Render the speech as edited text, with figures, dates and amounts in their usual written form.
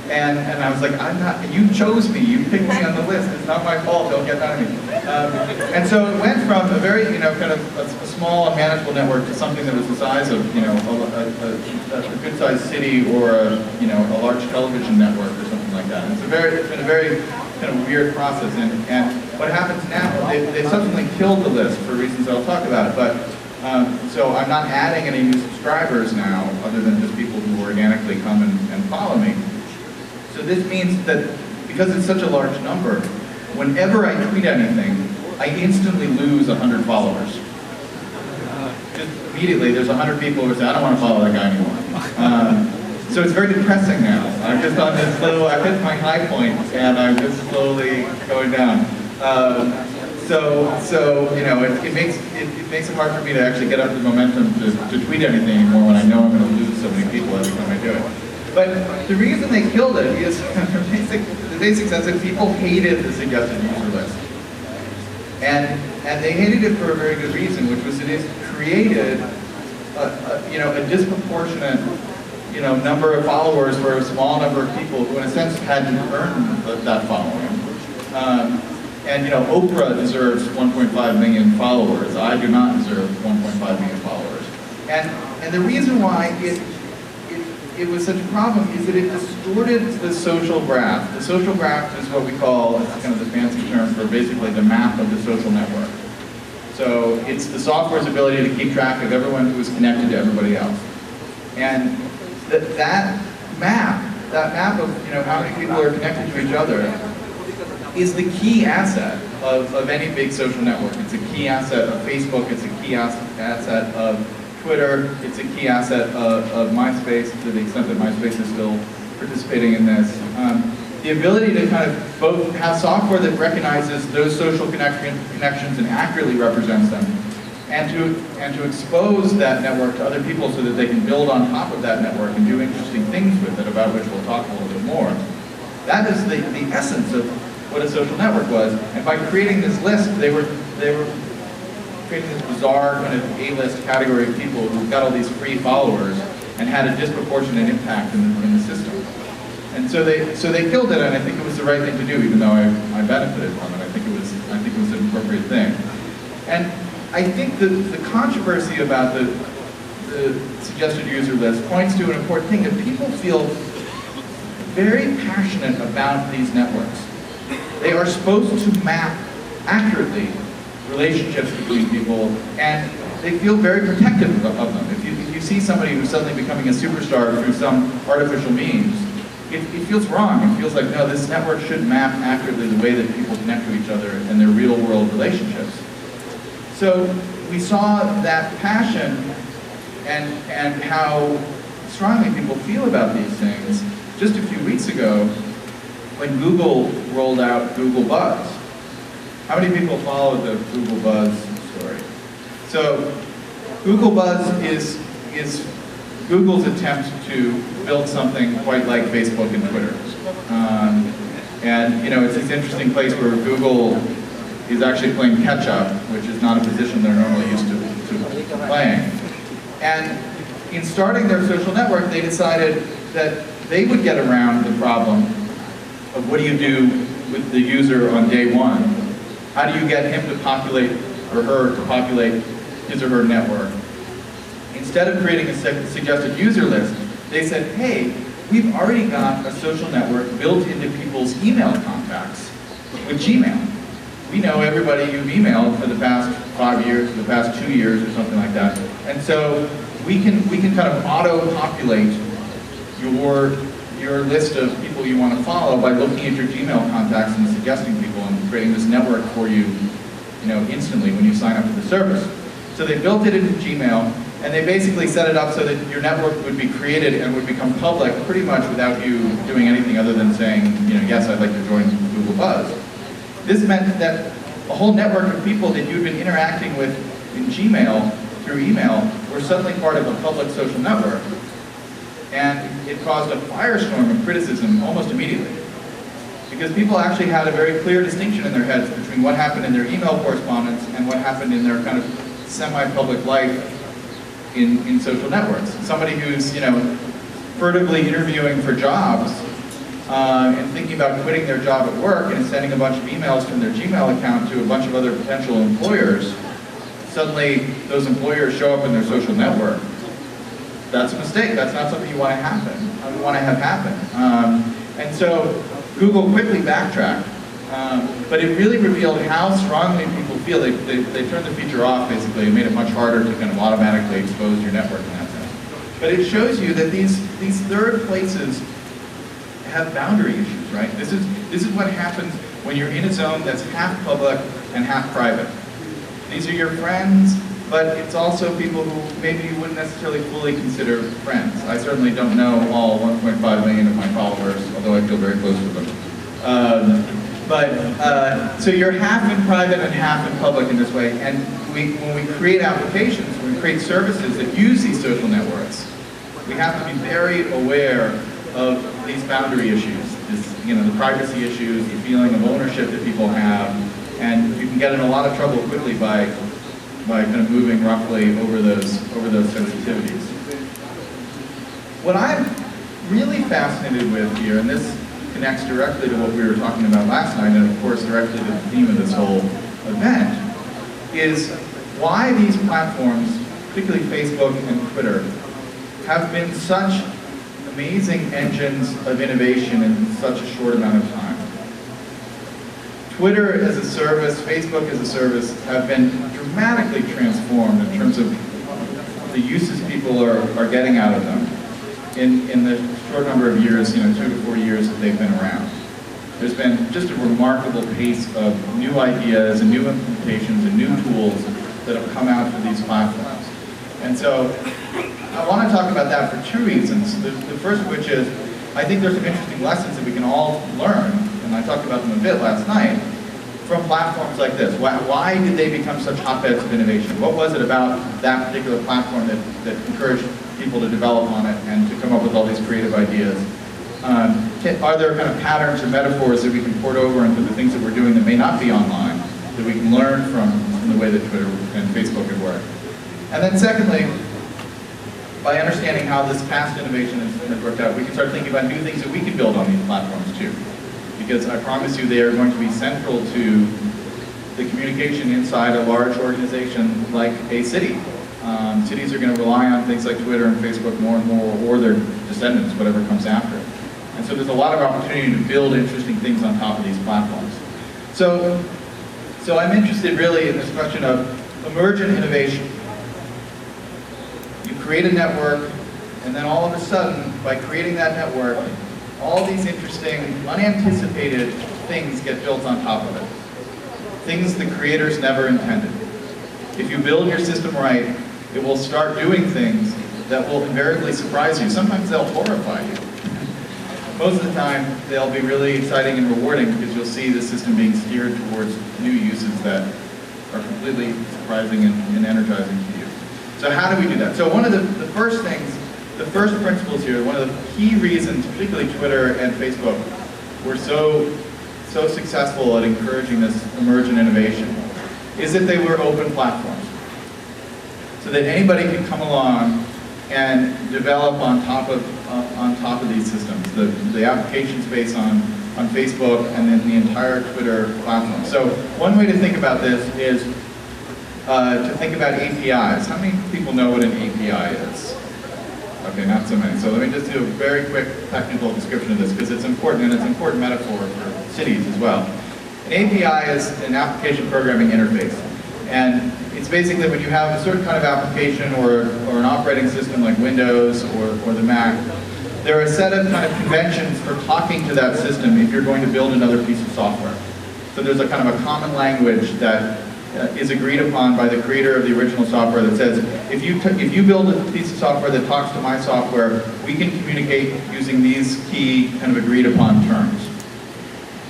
And I was like, I'm not, you chose me, you picked me on the list, it's not my fault, don't get mad at me. And so it went from a very, kind of a small and manageable network to something that was the size of, a good-sized city or a large television network or something like that. And it's been a very kind of weird process. And what happens now, they subsequently killed the list for reasons I'll talk about, but so I'm not adding any new subscribers now, other than just people who organically come and follow me. So this means that because it's such a large number, whenever I tweet anything, I instantly lose 100 followers. Just immediately, there's 100 people who say, I don't want to follow that guy anymore. So it's very depressing now. I'm just on this little, I've hit my high point, and I'm just slowly going down. It makes it hard for me to actually get up the momentum to tweet anything anymore when I know I'm going to lose so many people every time I do it. But the reason they killed it is the basic sense that people hated the suggested user list. And they hated it for a very good reason, which was it created a disproportionate number of followers for a small number of people who in a sense hadn't earned that following. Oprah deserves 1.5 million followers. I do not deserve 1.5 million followers. And the reason why it was such a problem is that it distorted the social graph. The social graph is what we call, it's kind of the fancy term for basically the map of the social network. So it's the software's ability to keep track of everyone who is connected to everybody else. And that map of how many people are connected to each other is the key asset of any big social network. It's a key asset of Facebook, it's a key asset of Twitter, it's a key asset of MySpace, to the extent that MySpace is still participating in this. The ability to kind of both have software that recognizes those social connections and accurately represents them, and to expose that network to other people so that they can build on top of that network and do interesting things with it, about which we'll talk a little bit more. That is the essence of what a social network was. And by creating this list, they were creating this bizarre kind of A-list category of people who got all these free followers and had a disproportionate impact in the system. And so they killed it, and I think it was the right thing to do, even though I benefited from it. I think it was an appropriate thing. And I think the controversy about the suggested user list points to an important thing, that people feel very passionate about these networks. They are supposed to map accurately relationships between people, and they feel very protective of them. If you see somebody who's suddenly becoming a superstar through some artificial means, it feels wrong. It feels like, no, this network should map accurately the way that people connect to each other in their real-world relationships. So we saw that passion and how strongly people feel about these things just a few weeks ago when Google rolled out Google Buzz. How many people followed the Google Buzz story? So Google Buzz is Google's attempt to build something quite like Facebook and Twitter. It's this interesting place where Google is actually playing catch-up, which is not a position they're normally used to playing. And in starting their social network, they decided that they would get around the problem of what do you do with the user on day one? How do you get him to populate, or her to populate his or her network? Instead of creating a suggested user list, they said, hey, we've already got a social network built into people's email contacts with Gmail. We know everybody you've emailed for the past 5 years, for the past 2 years, or something like that. And so we can kind of auto-populate your list of people you want to follow by looking at your Gmail contacts and suggesting people and creating this network for you, instantly when you sign up for the service. So they built it into Gmail, and they basically set it up so that your network would be created and would become public pretty much without you doing anything other than saying, yes, I'd like to join Google Buzz. This meant that a whole network of people that you'd been interacting with in Gmail through email were suddenly part of a public social network. And it caused a firestorm of criticism almost immediately. Because people actually had a very clear distinction in their heads between what happened in their email correspondence and what happened in their kind of semi-public life in social networks. Somebody who's, furtively interviewing for jobs and thinking about quitting their job at work and sending a bunch of emails from their Gmail account to a bunch of other potential employers, suddenly those employers show up in their social network. That's a mistake. That's not something you want to happen. You want to have happen. And so Google quickly backtracked, but it really revealed how strongly people feel. They turned the feature off basically and made it much harder to kind of automatically expose your network in that sense. But it shows you that these third places have boundary issues, right? This is what happens when you're in a zone that's half public and half private. These are your friends, but it's also people who maybe you wouldn't necessarily fully consider friends. I certainly don't know all 1.5 million of my followers, although I feel very close to them. So you're half in private and half in public in this way, and when we create applications, when we create services that use these social networks, we have to be very aware of these boundary issues, the privacy issues, the feeling of ownership that people have, and you can get in a lot of trouble quickly by kind of moving roughly over those sensitivities. What I'm really fascinated with here, and this connects directly to what we were talking about last night, and of course directly to the theme of this whole event, is why these platforms, particularly Facebook and Twitter, have been such amazing engines of innovation in such a short amount of time. Twitter as a service, Facebook as a service have been dramatically transformed in terms of the uses people are getting out of them in the short number of years, 2 to 4 years that they've been around. There's been just a remarkable pace of new ideas and new implementations and new tools that have come out for these platforms. And so I want to talk about that for two reasons. The first of which is, I think there's some interesting lessons that we can all learn, and I talked about them a bit last night, from platforms like this. Why did they become such hotbeds of innovation? What was it about that particular platform that encouraged people to develop on it and to come up with all these creative ideas? Are there kind of patterns or metaphors that we can port over into the things that we're doing that may not be online, that we can learn from the way that Twitter and Facebook have worked? And then secondly, by understanding how this past innovation has worked out, we can start thinking about new things that we can build on these platforms too. Because I promise you they are going to be central to the communication inside a large organization like a city. Cities are going to rely on things like Twitter and Facebook more and more, or their descendants, whatever comes after. And so there's a lot of opportunity to build interesting things on top of these platforms. So I'm interested really in this question of emergent innovation. You create a network, and then all of a sudden, by creating that network, all these interesting, unanticipated things get built on top of it. Things the creators never intended. If you build your system right, it will start doing things that will invariably surprise you. Sometimes they'll horrify you. Most of the time, they'll be really exciting and rewarding because you'll see the system being steered towards new uses that are completely surprising and energizing to you. So how do we do that? So one of the first things, the first principles here, one of the key reasons, particularly Twitter and Facebook, were so successful at encouraging this emergent innovation, is that they were open platforms. So that anybody could come along and develop on top of these systems, the application space on Facebook and then the entire Twitter platform. So one way to think about this is to think about APIs. How many people know what an API is? Okay, not so many. So let me just do a very quick technical description of this because it's important, and it's an important metaphor for cities as well. An API is an application programming interface. And it's basically when you have a certain kind of application or an operating system like Windows or the Mac, there are a set of kind of conventions for talking to that system if you're going to build another piece of software. So there's a kind of a common language that is agreed upon by the creator of the original software that says, if you build a piece of software that talks to my software, we can communicate using these key kind of agreed upon terms.